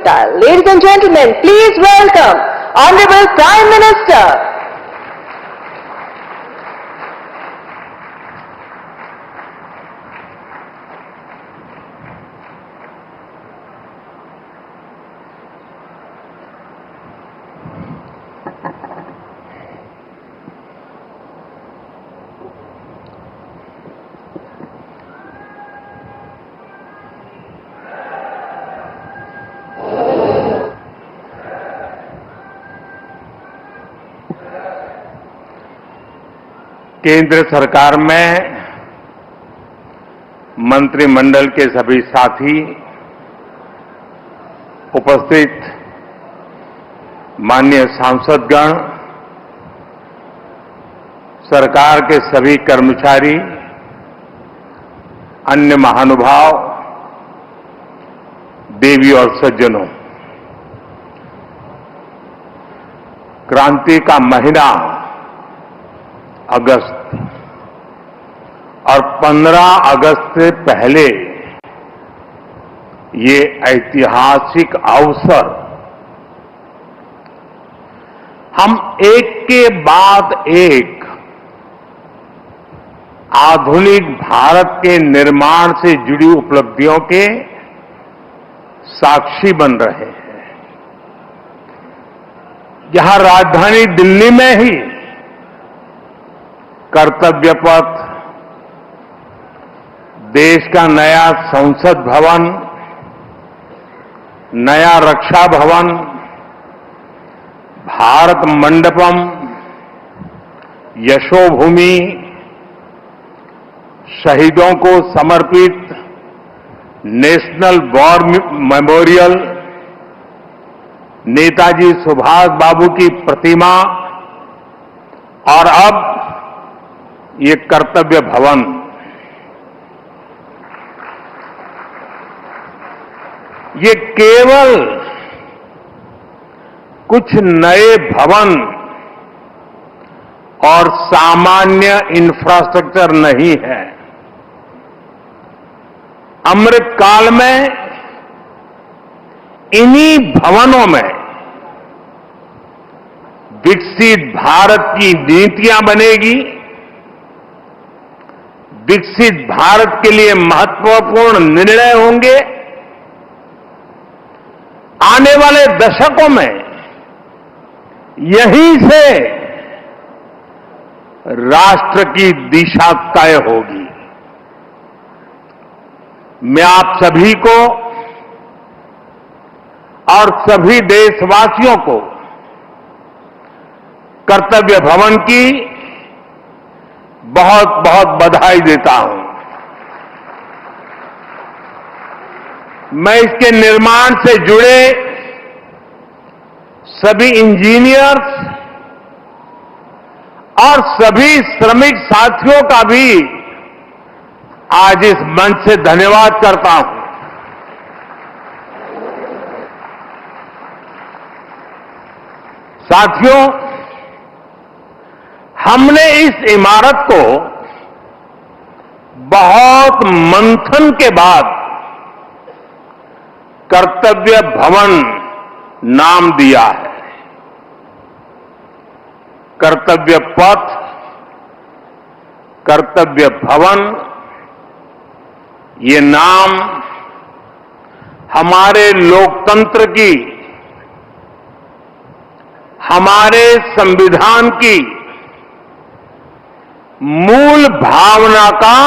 Ladies and gentlemen, please welcome Honorable Prime Minister. केंद्र सरकार में मंत्रिमंडल के सभी साथी, उपस्थित माननीय सांसदगण, सरकार के सभी कर्मचारी, अन्य महानुभाव, देवी और सज्जनों, क्रांति का महीना अगस्त और 15 अगस्त से पहले ये ऐतिहासिक अवसर हम एक के बाद एक आधुनिक भारत के निर्माण से जुड़ी उपलब्धियों के साक्षी बन रहे हैं। यहां राजधानी दिल्ली में ही कर्तव्य पथ, देश का नया संसद भवन, नया रक्षा भवन, भारत मंडपम, यशोभूमि, शहीदों को समर्पित national war memorial, Netaji Subhash Babu की प्रतिमा और अब ये कर्तव्य भवन, ये केवल कुछ नए भवन और सामान्य इंफ्रास्ट्रक्चर नहीं है। अमृत काल में इन्हीं भवनों में विकसित भारत की नीतियां बनेगी, विकसित भारत के लिए महत्वपूर्ण निर्णय होंगे। आने वाले दशकों में यहीं से राष्ट्र की दिशा तय होगी। मैं आप सभी को और सभी देशवासियों को कर्तव्य भवन की बहुत बहुत बधाई देता हूं। मैं इसके निर्माण से जुड़े सभी इंजीनियर्स और सभी श्रमिक साथियों का भी आज इस मंच से धन्यवाद करता हूं। साथियों, हमने इस इमारत को बहुत मंथन के बाद कर्तव्य भवन नाम दिया है। कर्तव्य पथ, कर्तव्य भवन, ये नाम हमारे लोकतंत्र की, हमारे संविधान की मूल भावना का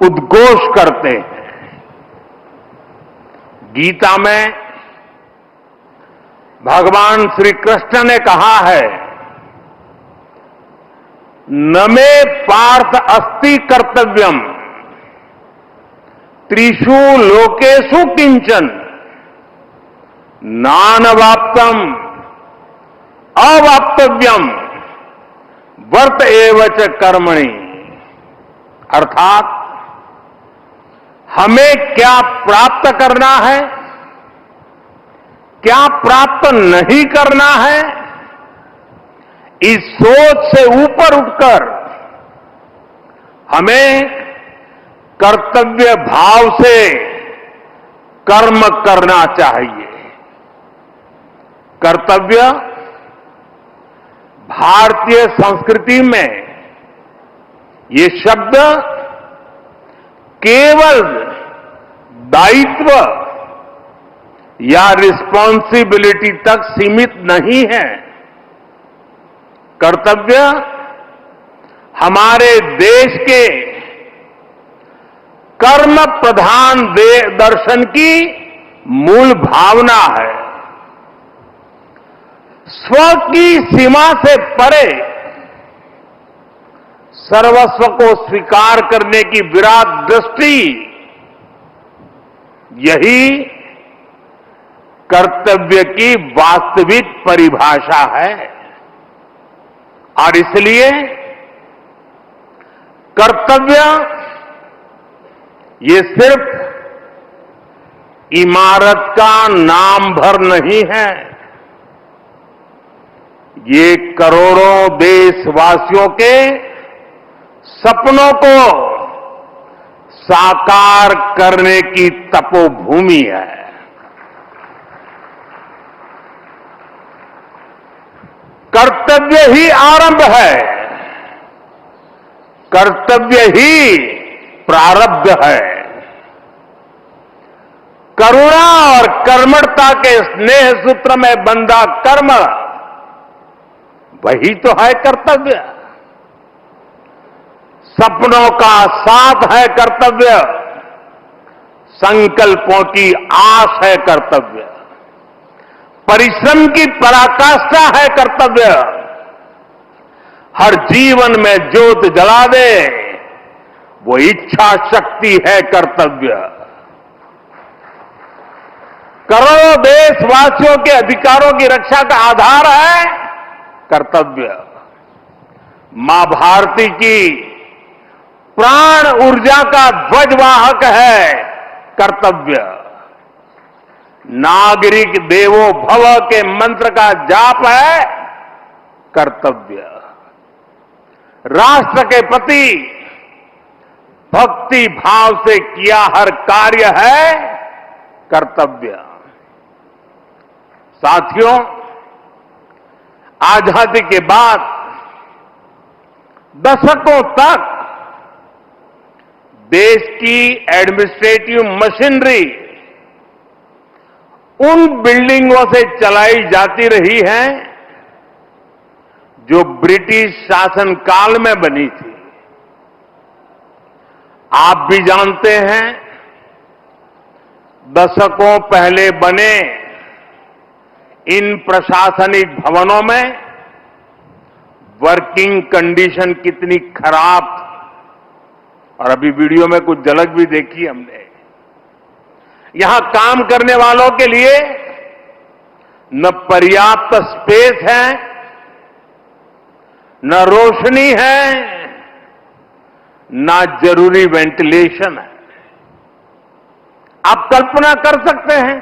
उद्घोष करते हैं। गीता में भगवान श्री कृष्ण ने कहा है, न मे पार्थ अस्ति कर्तव्यम त्रिषु लोकेषु किंचन नानवाप्तम अवाप्तव्यम वर्त एवच कर्मणि। अर्थात हमें क्या प्राप्त करना है, क्या प्राप्त नहीं करना है, इस सोच से ऊपर उठकर हमें कर्तव्य भाव से कर्म करना चाहिए। कर्तव्य भारतीय संस्कृति में ये शब्द केवल दायित्व या रिस्पॉन्सिबिलिटी तक सीमित नहीं है। कर्तव्य हमारे देश के कर्म प्रधान दर्शन की मूल भावना है। स्व की सीमा से परे सर्वस्व को स्वीकार करने की विराट दृष्टि, यही कर्तव्य की वास्तविक परिभाषा है। और इसलिए कर्तव्य ये सिर्फ इमारत का नाम भर नहीं है, ये करोड़ों देशवासियों के सपनों को साकार करने की तपोभूमि है। कर्तव्य ही आरंभ है, कर्तव्य ही प्रारब्ध है। करुणा और कर्मठता के स्नेह सूत्र में बंधा कर्म, वही तो है कर्तव्य। सपनों का साथ है कर्तव्य, संकल्पों की आस है कर्तव्य, परिश्रम की पराकाष्ठा है कर्तव्य। हर जीवन में ज्योत जला दे वो इच्छा शक्ति है कर्तव्य। करोड़ों देशवासियों के अधिकारों की रक्षा का आधार है कर्तव्य। मां भारती की प्राण ऊर्जा का ध्वजवाहक है कर्तव्य। नागरिक देवो भव के मंत्र का जाप है कर्तव्य। राष्ट्र के प्रति भक्ति भाव से किया हर कार्य है कर्तव्य। साथियों, आजादी के बाद दशकों तक देश की एडमिनिस्ट्रेटिव मशीनरी उन बिल्डिंगों से चलाई जाती रही है जो ब्रिटिश शासनकाल में बनी थी। आप भी जानते हैं, दशकों पहले बने इन प्रशासनिक भवनों में वर्किंग कंडीशन कितनी खराब थी। और अभी वीडियो में कुछ झलक भी देखी हमने। यहां काम करने वालों के लिए न पर्याप्त स्पेस है, न रोशनी है, न जरूरी वेंटिलेशन है। आप कल्पना कर सकते हैं,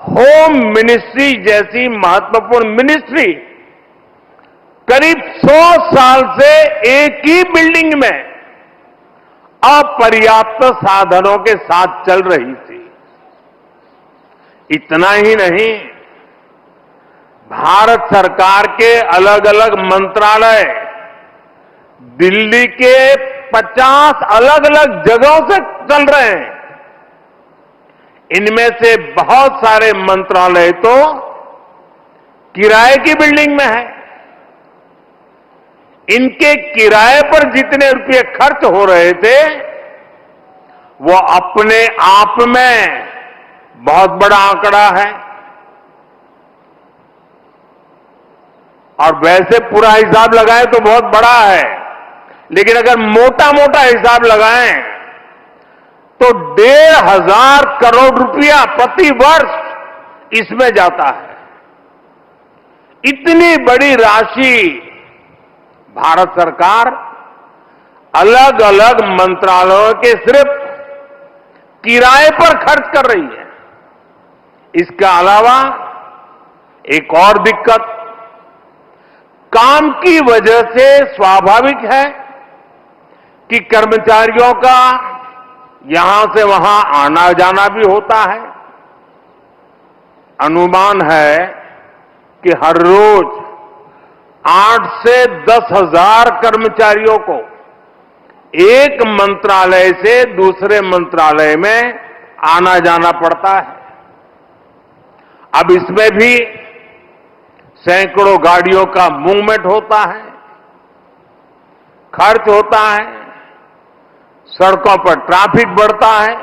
होम मिनिस्ट्री जैसी महत्वपूर्ण मिनिस्ट्री करीब 100 साल से एक ही बिल्डिंग में अपर्याप्त साधनों के साथ चल रही थी। इतना ही नहीं, भारत सरकार के अलग अलग मंत्रालय दिल्ली के 50 अलग अलग जगहों से चल रहे हैं। इनमें से बहुत सारे मंत्रालय तो किराए की बिल्डिंग में है। इनके किराए पर जितने रुपए खर्च हो रहे थे, वो अपने आप में बहुत बड़ा आंकड़ा है। और वैसे पूरा हिसाब लगाएं तो बहुत बड़ा है, लेकिन अगर मोटा मोटा हिसाब लगाएं तो 1,500 करोड़ रुपया प्रति वर्ष इसमें जाता है। इतनी बड़ी राशि भारत सरकार अलग अलग मंत्रालयों के सिर्फ किराए पर खर्च कर रही है। इसके अलावा एक और दिक्कत, काम की वजह से स्वाभाविक है कि कर्मचारियों का यहां से वहां आना जाना भी होता है। अनुमान है कि हर रोज 8 से 10 हजार कर्मचारियों को एक मंत्रालय से दूसरे मंत्रालय में आना जाना पड़ता है। अब इसमें भी सैकड़ों गाड़ियों का मूवमेंट होता है, खर्च होता है, सड़कों पर ट्रैफिक बढ़ता है,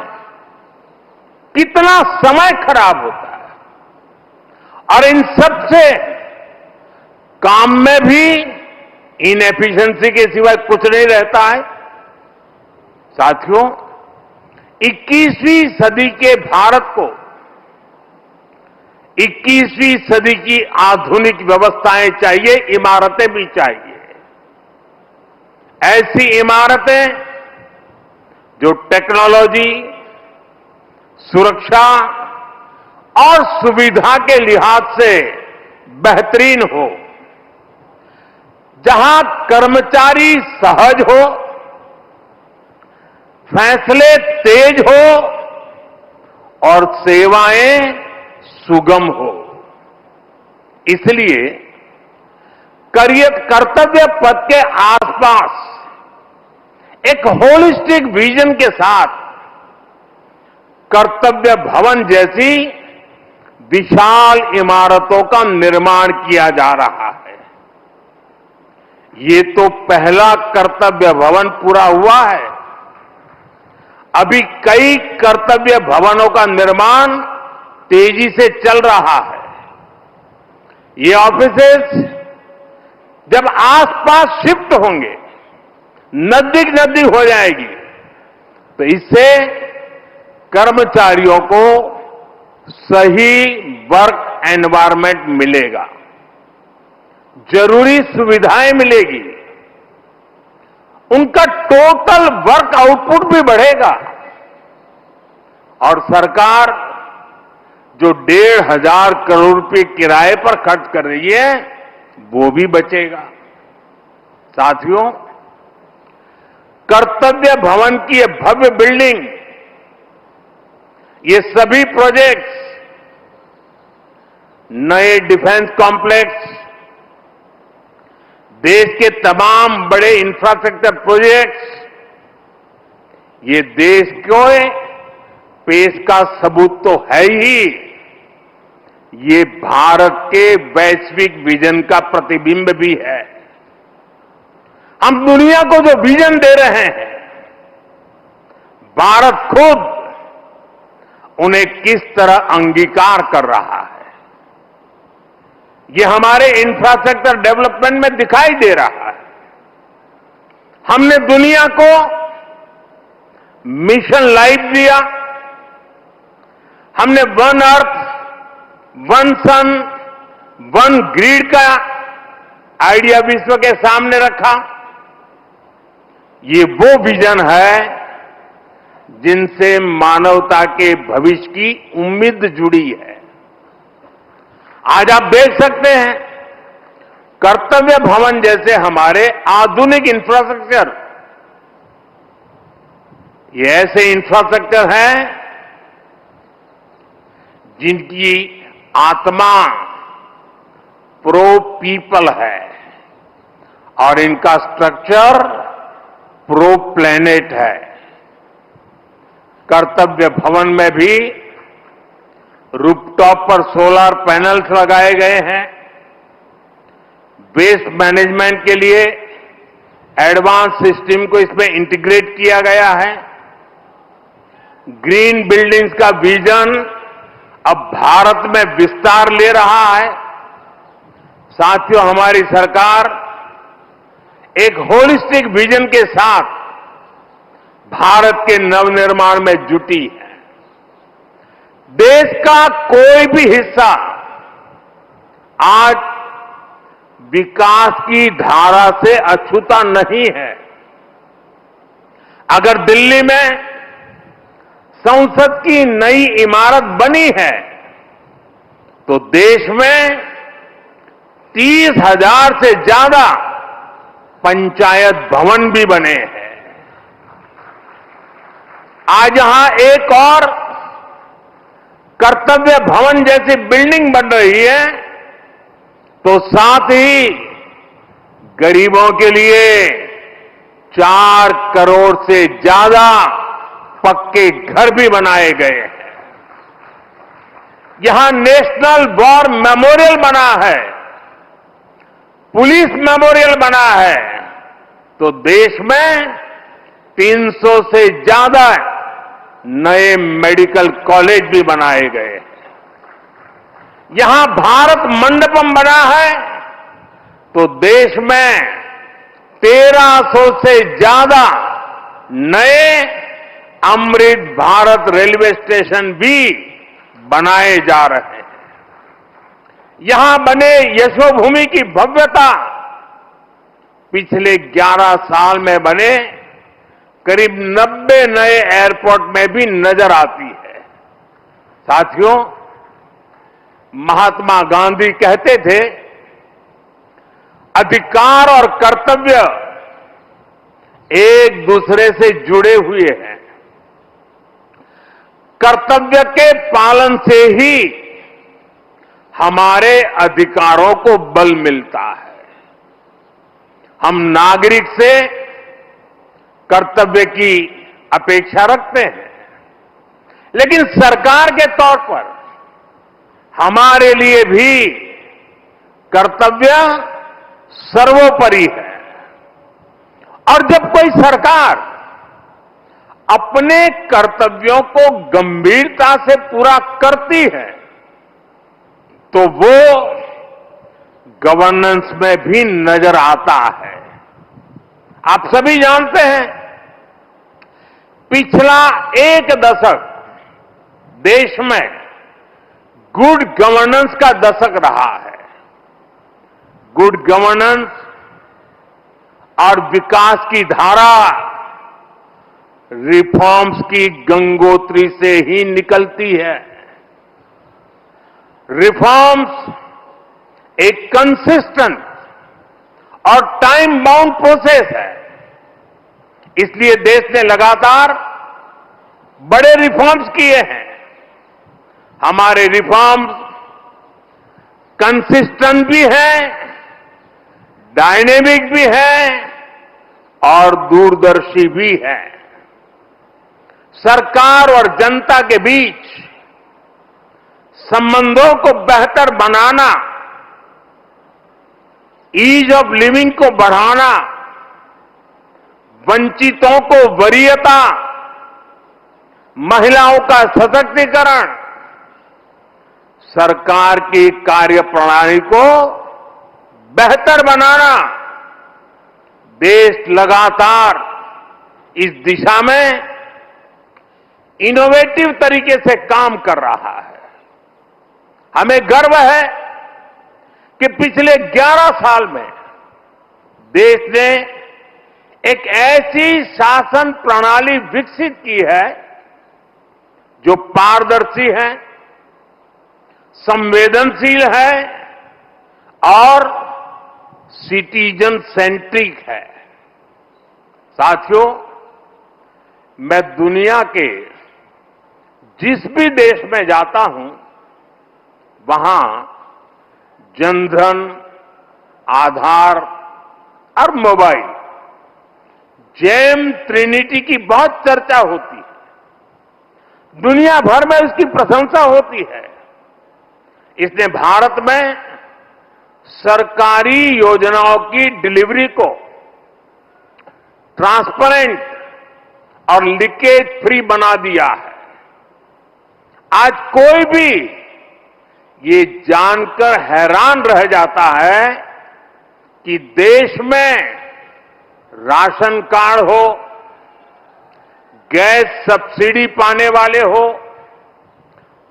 कितना समय खराब होता है और इन सब से काम में भी इनएफिशिएंसी के सिवाय कुछ नहीं रहता है। साथियों, 21वीं सदी के भारत को 21वीं सदी की आधुनिक व्यवस्थाएं चाहिए, इमारतें भी चाहिए। ऐसी इमारतें जो टेक्नोलॉजी, सुरक्षा और सुविधा के लिहाज से बेहतरीन हो, जहां कर्मचारी सहज हो, फैसले तेज हो और सेवाएं सुगम हो। इसलिए कर्तव्य पथ के आसपास एक होलिस्टिक विजन के साथ कर्तव्य भवन जैसी विशाल इमारतों का निर्माण किया जा रहा है। ये तो पहला कर्तव्य भवन पूरा हुआ है। अभी कई कर्तव्य भवनों का निर्माण तेजी से चल रहा है। ये ऑफिसेस जब आसपास शिफ्ट होंगे, नजदीक नजदीक हो जाएगी, तो इससे कर्मचारियों को सही वर्क एनवायरनमेंट मिलेगा, जरूरी सुविधाएं मिलेगी, उनका टोटल वर्क आउटपुट भी बढ़ेगा और सरकार जो 1,500 करोड़ रुपए किराए पर खर्च कर रही है वो भी बचेगा। साथियों, कर्तव्य भवन की ये भव्य बिल्डिंग, ये सभी प्रोजेक्ट्स, नए डिफेंस कॉम्प्लेक्स, देश के तमाम बड़े इंफ्रास्ट्रक्चर प्रोजेक्ट्स, ये देश को पेश का सबूत तो है ही, ये भारत के वैश्विक विजन का प्रतिबिंब भी है। हम दुनिया को जो विजन दे रहे हैं, भारत खुद उन्हें किस तरह अंगीकार कर रहा है, ये हमारे इंफ्रास्ट्रक्चर डेवलपमेंट में दिखाई दे रहा है। हमने दुनिया को मिशन लाइफ दिया, हमने वन अर्थ, वन सन, वन ग्रिड का आइडिया विश्व के सामने रखा। ये वो विजन है जिनसे मानवता के भविष्य की उम्मीद जुड़ी है। आज आप देख सकते हैं, कर्तव्य भवन जैसे हमारे आधुनिक इंफ्रास्ट्रक्चर, ये ऐसे इंफ्रास्ट्रक्चर हैं जिनकी आत्मा प्रो पीपल है और इनका स्ट्रक्चर प्रो प्लेनेट है। कर्तव्य भवन में भी रूफटॉप पर सोलर पैनल्स लगाए गए हैं, वेस्ट मैनेजमेंट के लिए एडवांस सिस्टम को इसमें इंटीग्रेट किया गया है। ग्रीन बिल्डिंग्स का विजन अब भारत में विस्तार ले रहा है। साथियों, हमारी सरकार एक होलिस्टिक विजन के साथ भारत के नवनिर्माण में जुटी है। देश का कोई भी हिस्सा आज विकास की धारा से अछूता नहीं है। अगर दिल्ली में संसद की नई इमारत बनी है तो देश में 30,000 से ज्यादा पंचायत भवन भी बने हैं। आज यहां एक और कर्तव्य भवन जैसी बिल्डिंग बन रही है, तो साथ ही गरीबों के लिए 4 करोड़ से ज्यादा पक्के घर भी बनाए गए हैं। यहां नेशनल वॉर मेमोरियल बना है, पुलिस मेमोरियल बना है, तो देश में 300 से ज्यादा नए मेडिकल कॉलेज भी बनाए गए हैं। यहां भारत मंडपम बना है, तो देश में 1300 से ज्यादा नए अमृत भारत रेलवे स्टेशन भी बनाए जा रहे हैं। यहां बने यशोभूमि की भव्यता पिछले 11 साल में बने करीब 90 नए एयरपोर्ट में भी नजर आती है। साथियों, महात्मा गांधी कहते थे, अधिकार और कर्तव्य एक दूसरे से जुड़े हुए हैं। कर्तव्य के पालन से ही हमारे अधिकारों को बल मिलता है। हम नागरिक से कर्तव्य की अपेक्षा रखते हैं, लेकिन सरकार के तौर पर हमारे लिए भी कर्तव्य सर्वोपरि है। और जब कोई सरकार अपने कर्तव्यों को गंभीरता से पूरा करती है, तो वो गवर्नेंस में भी नजर आता है। आप सभी जानते हैं, पिछला 1 दशक देश में गुड गवर्नेंस का दशक रहा है। गुड गवर्नेंस और विकास की धारा रिफॉर्म्स की गंगोत्री से ही निकलती है। रिफॉर्म्स एक कंसिस्टेंट और टाइम बाउंड प्रोसेस है। इसलिए देश ने लगातार बड़े रिफॉर्म्स किए हैं। हमारे रिफॉर्म्स कंसिस्टेंट भी हैं, डायनेमिक भी हैं और दूरदर्शी भी हैं। सरकार और जनता के बीच संबंधों को बेहतर बनाना, ईज ऑफ लिविंग को बढ़ाना, वंचितों को वरीयता, महिलाओं का सशक्तिकरण, सरकार की कार्यप्रणाली को बेहतर बनाना, देश लगातार इस दिशा में इनोवेटिव तरीके से काम कर रहा है। हमें गर्व है कि पिछले 11 साल में देश ने एक ऐसी शासन प्रणाली विकसित की है जो पारदर्शी है, संवेदनशील है और सिटीजन सेंट्रिक है। साथियों, मैं दुनिया के जिस भी देश में जाता हूं, वहां जनधन, आधार और मोबाइल जेम ट्रिनिटी की बहुत चर्चा होती है। दुनिया भर में उसकी प्रशंसा होती है। इसने भारत में सरकारी योजनाओं की डिलीवरी को ट्रांसपेरेंट और लीकेज फ्री बना दिया है। आज कोई भी ये जानकर हैरान रह जाता है कि देश में राशन कार्ड हो, गैस सब्सिडी पाने वाले हो,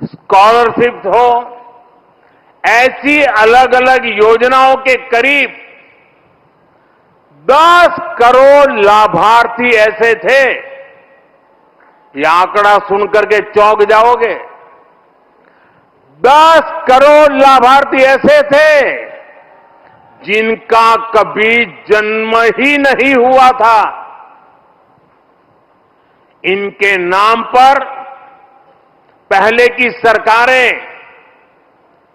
स्कॉलरशिप हो, ऐसी अलग अलग योजनाओं के करीब 10 करोड़ लाभार्थी ऐसे थे। ये आंकड़ा सुनकर के चौंक जाओगे। 10 करोड़ लाभार्थी ऐसे थे जिनका कभी जन्म ही नहीं हुआ था। इनके नाम पर पहले की सरकारें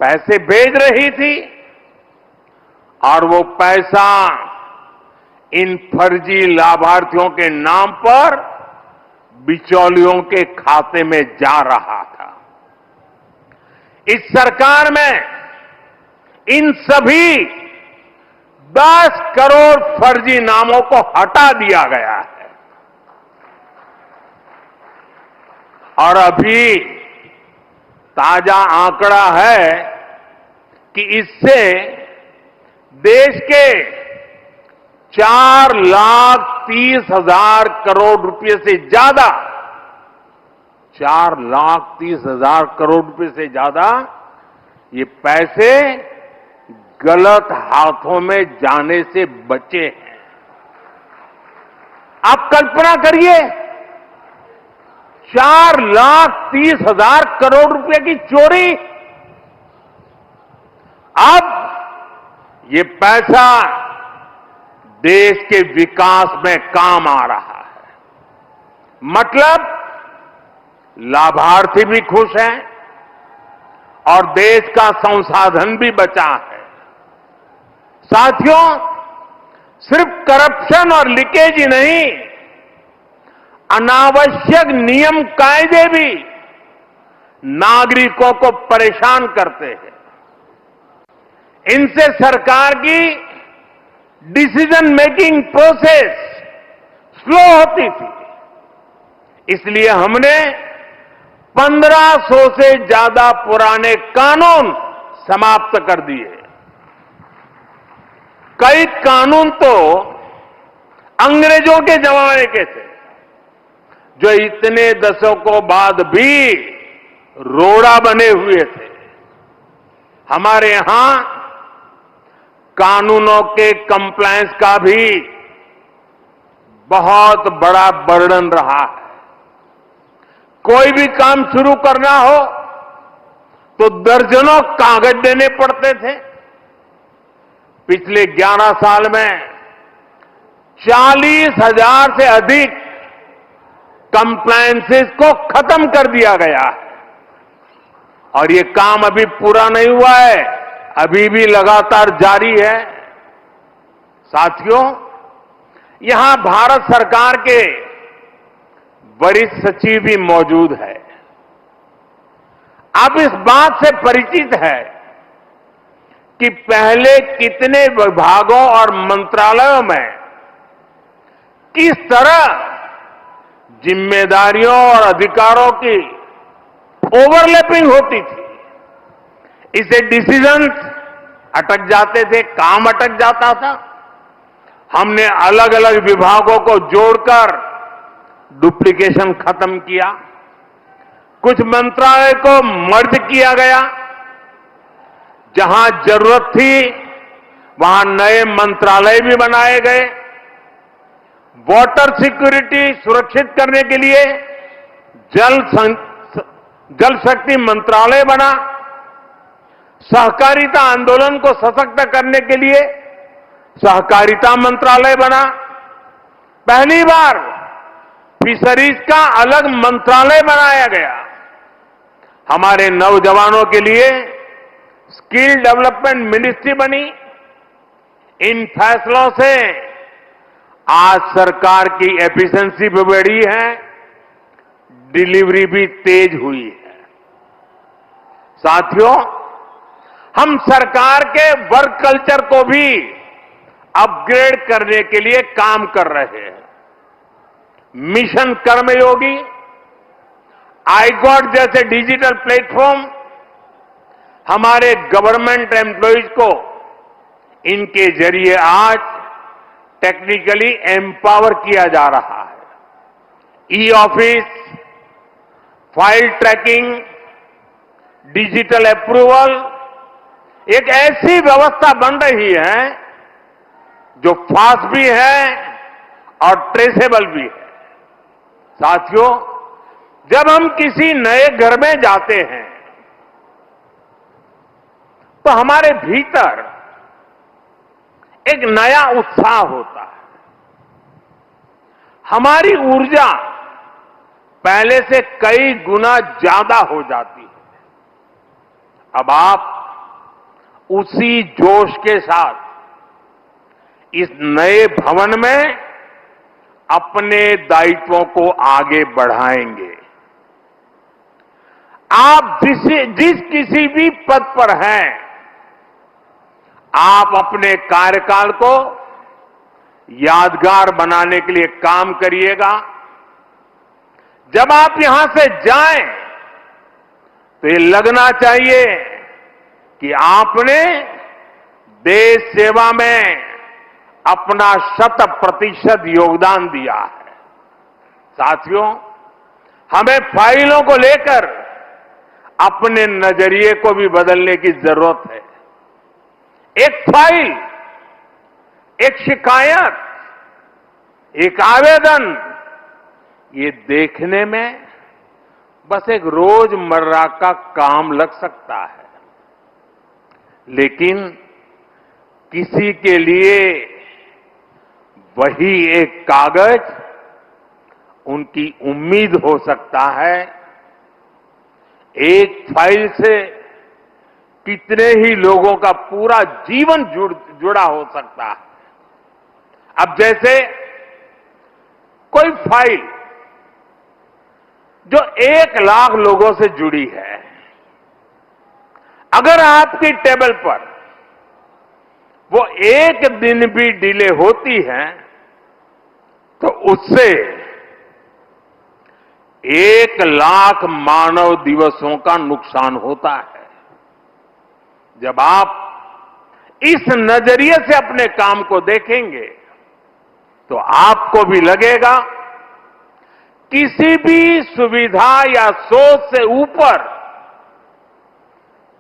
पैसे भेज रही थी और वो पैसा इन फर्जी लाभार्थियों के नाम पर बिचौलियों के खाते में जा रहा था। इस सरकार में इन सभी 10 करोड़ फर्जी नामों को हटा दिया गया है और अभी ताजा आंकड़ा है कि इससे देश के 4,30,000 करोड़ रुपए से ज्यादा 4,30,000 करोड़ रुपए से ज्यादा ये पैसे गलत हाथों में जाने से बचे हैं। आप कल्पना करिए, 4,30,000 करोड़ रुपए की चोरी। अब ये पैसा देश के विकास में काम आ रहा है। मतलब लाभार्थी भी खुश हैं और देश का संसाधन भी बचा है। साथियों, सिर्फ करप्शन और लीकेज ही नहीं, अनावश्यक नियम कायदे भी नागरिकों को परेशान करते हैं। इनसे सरकार की डिसीजन मेकिंग प्रोसेस स्लो होती थी। इसलिए हमने 1500 से ज्यादा पुराने कानून समाप्त कर दिए। कई कानून तो अंग्रेजों के जमाने के थे, जो इतने दशकों बाद भी रोड़ा बने हुए थे। हमारे यहां कानूनों के कंप्लायंस का भी बहुत बड़ा बर्डन रहा है। कोई भी काम शुरू करना हो तो दर्जनों कागज देने पड़ते थे। पिछले 11 साल में 40,000 से अधिक कंप्लायंसेस को खत्म कर दिया गया है और ये काम अभी पूरा नहीं हुआ है, अभी भी लगातार जारी है। साथियों, यहां भारत सरकार के वरिष्ठ सचिव भी मौजूद है। आप इस बात से परिचित है कि पहले कितने विभागों और मंत्रालयों में किस तरह जिम्मेदारियों और अधिकारों की ओवरलैपिंग होती थी। इससे डिसीजंस अटक जाते थे, काम अटक जाता था। हमने अलग अलग विभागों को जोड़कर डुप्लीकेशन खत्म किया। कुछ मंत्रालय को मर्ज किया गया। जहां जरूरत थी वहां नए मंत्रालय भी बनाए गए। वाटर सिक्योरिटी सुरक्षित करने के लिए जल शक्ति मंत्रालय बना। सहकारिता आंदोलन को सशक्त करने के लिए सहकारिता मंत्रालय बना। पहली बार फिशरीज का अलग मंत्रालय बनाया गया। हमारे नौजवानों के लिए स्किल डेवलपमेंट मिनिस्ट्री बनी। इन फैसलों से आज सरकार की एफिशिएंसी भी बढ़ी है, डिलीवरी भी तेज हुई है। साथियों, हम सरकार के वर्क कल्चर को भी अपग्रेड करने के लिए काम कर रहे हैं। मिशन कर्मयोगी, iGOT जैसे डिजिटल प्लेटफॉर्म हमारे गवर्नमेंट एम्प्लॉइज को इनके जरिए आज टेक्निकली एम्पावर किया जा रहा है। E office, file tracking, digital approval एक ऐसी व्यवस्था बन रही है जो फास्ट भी है और ट्रेसेबल भी है। साथियों, जब हम किसी नए घर में जाते हैं तो हमारे भीतर एक नया उत्साह होता है। हमारी ऊर्जा पहले से कई गुना ज्यादा हो जाती है। अब आप उसी जोश के साथ इस नए भवन में अपने दायित्वों को आगे बढ़ाएंगे। आप जिस किसी भी पद पर हैं, आप अपने कार्यकाल को यादगार बनाने के लिए काम करिएगा। जब आप यहां से जाएं तो ये लगना चाहिए कि आपने देश सेवा में अपना 100% योगदान दिया है। साथियों, हमें फाइलों को लेकर अपने नजरिए को भी बदलने की जरूरत है। एक फाइल, एक शिकायत, एक आवेदन, ये देखने में बस एक रोजमर्रा का काम लग सकता है, लेकिन किसी के लिए वही एक कागज उनकी उम्मीद हो सकता है। एक फाइल से कितने ही लोगों का पूरा जीवन जुड़ा हो सकता है। अब जैसे कोई फाइल जो 1 लाख लोगों से जुड़ी है, अगर आपकी टेबल पर वो एक दिन भी डिले होती है तो उससे 1 लाख मानव दिवसों का नुकसान होता है। जब आप इस नजरिए से अपने काम को देखेंगे तो आपको भी लगेगा किसी भी सुविधा या सोच से ऊपर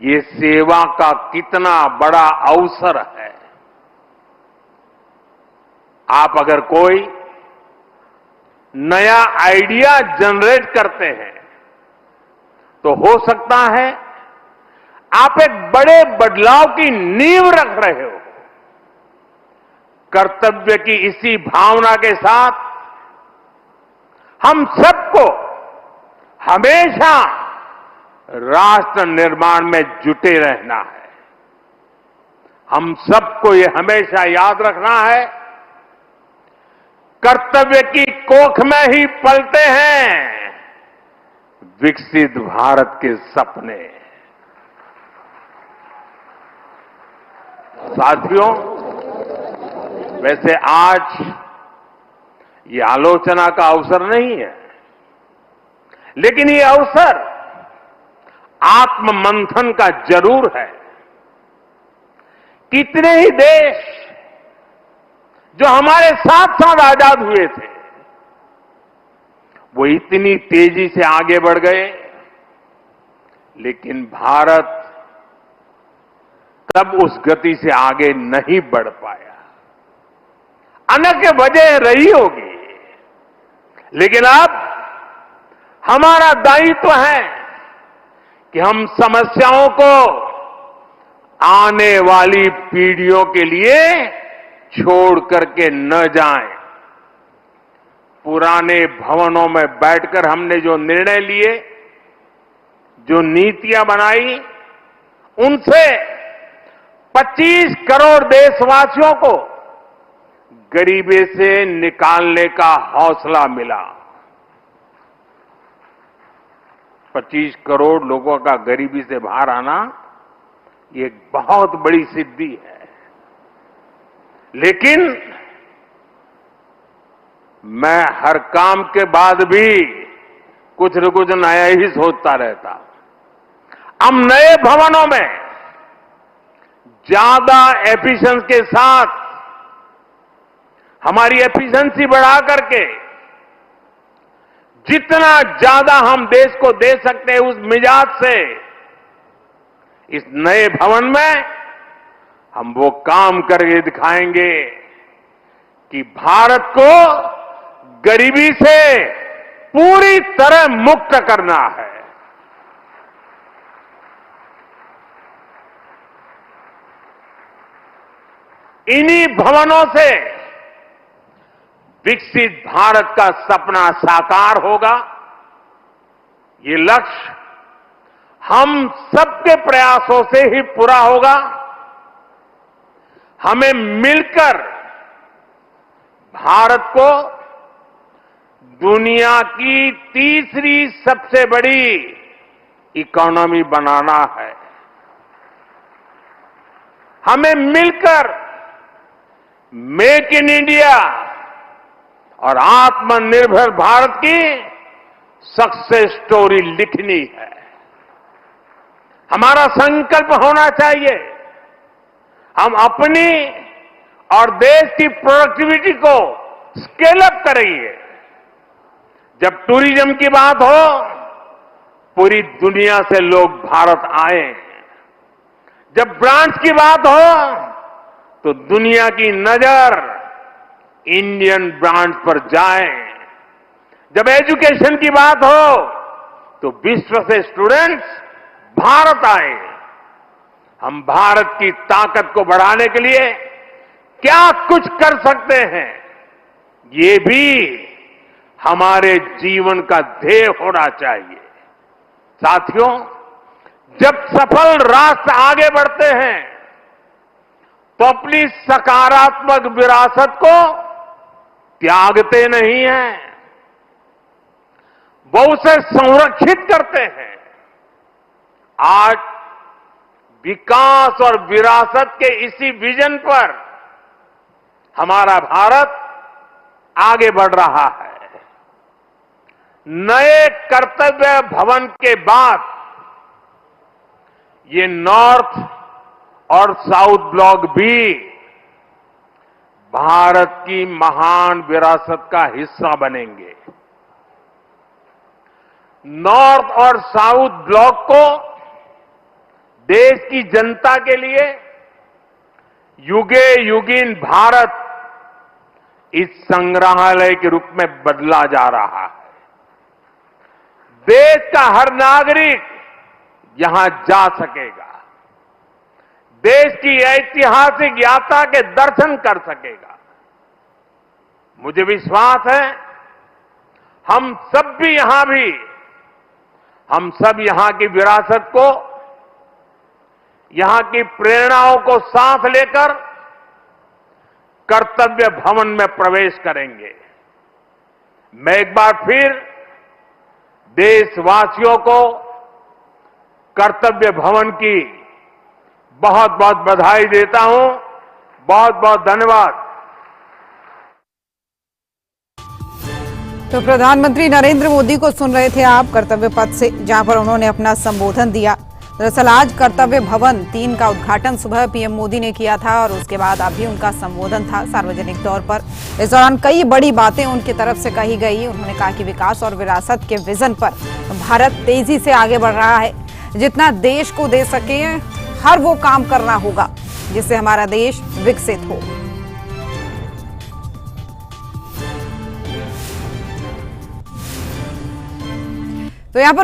ये सेवा का कितना बड़ा अवसर है। आप अगर कोई नया आइडिया जनरेट करते हैं तो हो सकता है आप एक बड़े बदलाव की नींव रख रहे हो। कर्तव्य की इसी भावना के साथ हम सबको हमेशा राष्ट्र निर्माण में जुटे रहना है। हम सबको ये हमेशा याद रखना है, कर्तव्य की कोख में ही पलते हैं विकसित भारत के सपने। साथियों, वैसे आज ये आलोचना का अवसर नहीं है, लेकिन ये अवसर आत्ममंथन का जरूर है। कितने ही देश जो हमारे साथ साथ आजाद हुए थे, वो इतनी तेजी से आगे बढ़ गए, लेकिन भारत तब उस गति से आगे नहीं बढ़ पाया। अनेक वजह रही होगी, लेकिन अब हमारा दायित्व है कि हम समस्याओं को आने वाली पीढ़ियों के लिए छोड़ करके न जाएं। पुराने भवनों में बैठकर हमने जो निर्णय लिए, जो नीतियां बनाई, उनसे 25 करोड़ देशवासियों को गरीबी से निकालने का हौसला मिला। 25 करोड़ लोगों का गरीबी से बाहर आना ये एक बहुत बड़ी सिद्धि है। लेकिन मैं हर काम के बाद भी कुछ न कुछ नया ही सोचता रहता। हम नए भवनों में ज्यादा एफिशिएंसी के साथ हमारी एफिशिएंसी बढ़ा करके जितना ज्यादा हम देश को दे सकते हैं, उस मिजाज से इस नए भवन में हम वो काम करके दिखाएंगे कि भारत को गरीबी से पूरी तरह मुक्त करना है। इन्हीं भवनों से विकसित भारत का सपना साकार होगा ये लक्ष्य हम सबके प्रयासों से ही पूरा होगा। हमें मिलकर भारत को दुनिया की तीसरी सबसे बड़ी इकोनॉमी बनाना है। हमें मिलकर मेक इन इंडिया और आत्मनिर्भर भारत की सक्सेस स्टोरी लिखनी है। हमारा संकल्प होना चाहिए, हम अपनी और देश की प्रोडक्टिविटी को स्केल अप करेंगे। जब टूरिज्म की बात हो, पूरी दुनिया से लोग भारत आए। जब ब्रांड्स की बात हो, तो दुनिया की नजर इंडियन ब्रांड्स पर जाए। जब एजुकेशन की बात हो, तो विश्व से स्टूडेंट्स भारत आए। हम भारत की ताकत को बढ़ाने के लिए क्या कुछ कर सकते हैं, ये भी हमारे जीवन का ध्येय होना चाहिए। साथियों, जब सफल राष्ट्र आगे बढ़ते हैं तो अपनी सकारात्मक विरासत को त्यागते नहीं हैं, वो उसे संरक्षित करते हैं। आज विकास और विरासत के इसी विजन पर हमारा भारत आगे बढ़ रहा है। नए कर्तव्य भवन के बाद ये नॉर्थ और साउथ ब्लॉक भी भारत की महान विरासत का हिस्सा बनेंगे। नॉर्थ और साउथ ब्लॉक को देश की जनता के लिए युगे युगीन भारत इस संग्रहालय के रूप में बदला जा रहा है। देश का हर नागरिक यहां जा सकेगा, देश की ऐतिहासिक यात्रा के दर्शन कर सकेगा। मुझे विश्वास है हम सब यहां की विरासत को, यहां की प्रेरणाओं को साथ लेकर कर्तव्य भवन में प्रवेश करेंगे। मैं एक बार फिर देशवासियों को कर्तव्य भवन की बहुत बहुत बधाई देता हूं। बहुत बहुत धन्यवाद। तो प्रधानमंत्री नरेंद्र मोदी को सुन रहे थे आप कर्तव्य पथ से, जहां पर उन्होंने अपना संबोधन दिया। दरअसल आज कर्तव्य भवन 3 का उद्घाटन सुबह पीएम मोदी ने किया था और उसके बाद अभी उनका संबोधन था सार्वजनिक तौर पर। इस दौरान कई बड़ी बातें उनकी तरफ से कही गई। उन्होंने कहा कि विकास और विरासत के विजन पर भारत तेजी से आगे बढ़ रहा है। जितना देश को दे सके हर वो काम करना होगा जिससे हमारा देश विकसित हो। तो यहाँ पर